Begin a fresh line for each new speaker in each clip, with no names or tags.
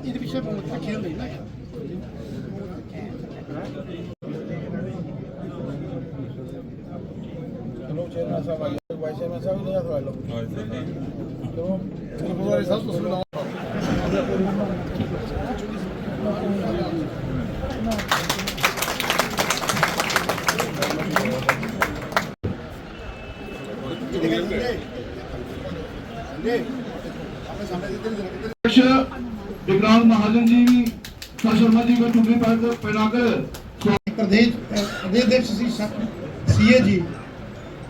ఇది విషయం అఖిలం चलो चेयरमैन साहब आइए, वाइस चेयरमैन साहब नहीं आता लोग तो गुरुवार साहब तो सुनाओ
विक्रांत महाजन जी शर्मा जी को टुकड़ी पहनाकर
प्रदेश अध्यक्ष श्री सीए जी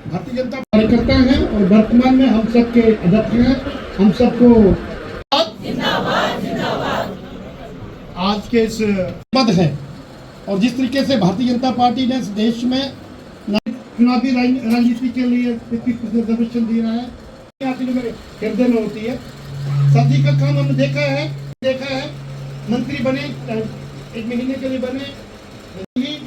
भारतीय जनता कार्यकर्ता हैं और वर्तमान में हम सबके अध्यक्ष हैं। हम सबको आज के इस पद है और जिस तरीके से भारतीय जनता पार्टी ने इस देश में चुनावी राजनीति के लिए रिजर्वेशन दिया है, हृदय में होती है। शादी का काम हमने देखा है मंत्री बने 1 महीने के लिए बने,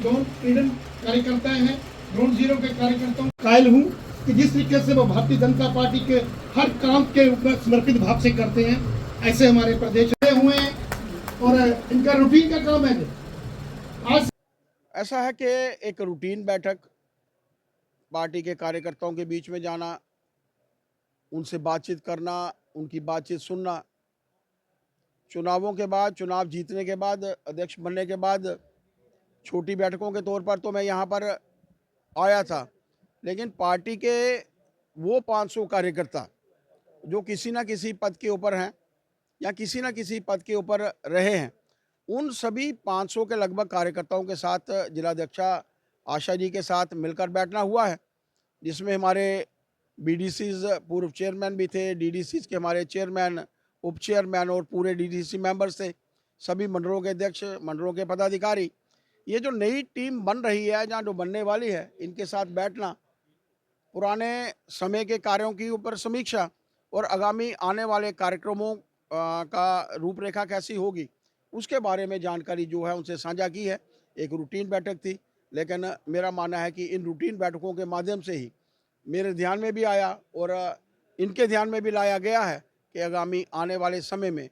डॉन फ्रीडम कार्यकर्ता हैं, ग्राउंड जीरो के कार्यकर्ताओं कायल हूँ कि जिस तरीके से वो भारतीय जनता पार्टी के हर काम के ऊपर समर्पित भाव से करते हैं, ऐसे हमारे प्रदेश हुए हैं और इनका रूटीन का काम है। आज
ऐसा है कि एक रूटीन बैठक, पार्टी के कार्यकर्ताओं के बीच में जाना, उनसे बातचीत करना, उनकी बातचीत सुनना, चुनावों के बाद, चुनाव जीतने के बाद, अध्यक्ष बनने के बाद छोटी बैठकों के तौर पर तो मैं यहाँ पर आया था, लेकिन पार्टी के वो 500 कार्यकर्ता जो किसी न किसी पद के ऊपर हैं या किसी न किसी पद के ऊपर रहे हैं, उन सभी 500 के लगभग कार्यकर्ताओं के साथ जिलाध्यक्षा आशा जी के साथ मिलकर बैठना हुआ है, जिसमें हमारे बीडीसीज पूर्व चेयरमैन भी थे, डीडीसीज के हमारे चेयरमैन, उप चेयरमैन और पूरे डीडीसी मेंबर्स थे, सभी मंडलों के अध्यक्ष, मंडलों के पदाधिकारी। ये जो नई टीम बन रही है, जहाँ जो बनने वाली है, इनके साथ बैठना, पुराने समय के कार्यों की ऊपर समीक्षा और आगामी आने वाले कार्यक्रमों का रूपरेखा कैसी होगी, उसके बारे में जानकारी जो है उनसे साझा की है। एक रूटीन बैठक थी, लेकिन मेरा मानना है कि इन रूटीन बैठकों के माध्यम से ही मेरे ध्यान में भी आया और इनके ध्यान में भी लाया गया है कि आगामी आने वाले समय में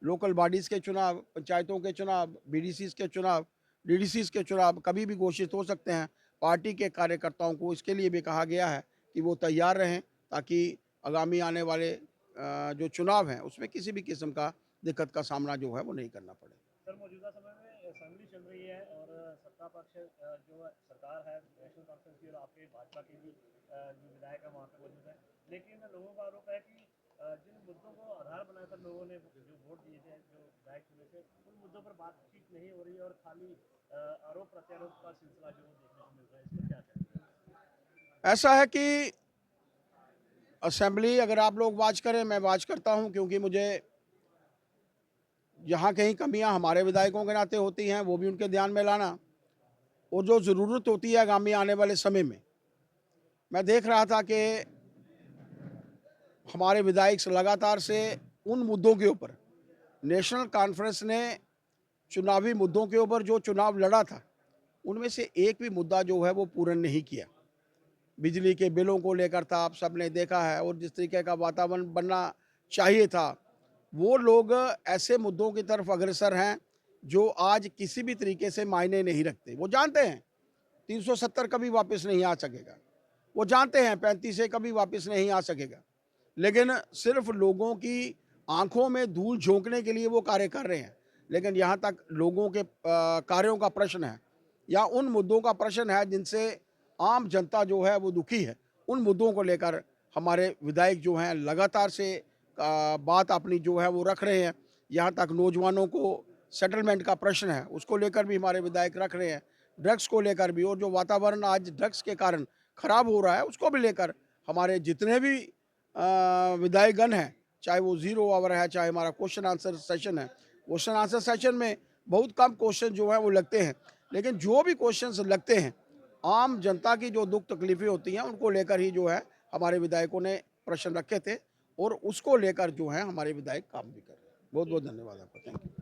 लोकल बॉडीज़ के चुनाव, पंचायतों के चुनाव, बीडीसीज़ के चुनाव, डीडीसीज़ के चुनाव कभी भी घोषित हो सकते हैं। पार्टी के कार्यकर्ताओं को इसके लिए भी कहा गया है कि वो तैयार रहें, ताकि आगामी आने वाले जो चुनाव हैं उसमें किसी भी किस्म का दिक्कत का सामना जो है वो नहीं करना पड़े।
सर, मौजूदा समय में असेंबली चल रही है और सत्ता पक्ष जो सरकार है, नेशनल कॉन्फ्रेंस की और आपके भाजपा के भी जो विधायक है वहाँ पे मौजूद है, लेकिन लोगों का आरोप है कि जिन मुद्दों को आधार बनाकर लोगों ने जो वोट दिए थे, जो विधायक चुने थे, उन मुद्दों पर बातचीत नहीं हो रही है और खाली आरोप प्रत्यारोप का सिलसिला जो देखने को मिल रहा है, इसको क्या कहें?
ऐसा है कि असेंबली अगर आप लोग वाच करें, मैं वाच करता हूं, क्योंकि मुझे जहां कहीं कमियां हमारे विधायकों के नाते होती हैं वो भी उनके ध्यान में लाना, और जो ज़रूरत होती है आगामी आने वाले समय में। मैं देख रहा था कि हमारे विधायक लगातार से उन मुद्दों के ऊपर, नेशनल कॉन्फ्रेंस ने चुनावी मुद्दों के ऊपर जो चुनाव लड़ा था, उनमें से एक भी मुद्दा जो है वो पूर्ण नहीं किया। बिजली के बिलों को लेकर था, आप सब ने देखा है, और जिस तरीके का वातावरण बनना चाहिए था, वो लोग ऐसे मुद्दों की तरफ अग्रसर हैं जो आज किसी भी तरीके से मायने नहीं रखते। वो जानते हैं 370 कभी वापस नहीं आ सकेगा, वो जानते हैं 35 से कभी वापस नहीं आ सकेगा, लेकिन सिर्फ लोगों की आंखों में धूल झोंकने के लिए वो कार्य कर रहे हैं। लेकिन यहाँ तक लोगों के कार्यों का प्रश्न है या उन मुद्दों का प्रश्न है जिनसे आम जनता जो है वो दुखी है, उन मुद्दों को लेकर हमारे विधायक जो हैं लगातार से बात अपनी जो है वो रख रहे हैं। यहाँ तक नौजवानों को सेटलमेंट का प्रश्न है, उसको लेकर भी हमारे विधायक रख रहे हैं, ड्रग्स को लेकर भी, और जो वातावरण आज ड्रग्स के कारण ख़राब हो रहा है उसको भी लेकर हमारे जितने भी विधायकगण हैं, चाहे वो 0 आवर है, चाहे हमारा क्वेश्चन आंसर सेशन है। क्वेश्चन आंसर सेशन में बहुत कम क्वेश्चन जो है वो लगते हैं, लेकिन जो भी क्वेश्चंस लगते हैं, आम जनता की जो दुख तकलीफ़ें होती हैं उनको लेकर ही जो है हमारे विधायकों ने प्रश्न रखे थे, और उसको लेकर जो है हमारे विधायक काम भी कर रहे हैं। बहुत बहुत धन्यवाद आपका, थैंक यू।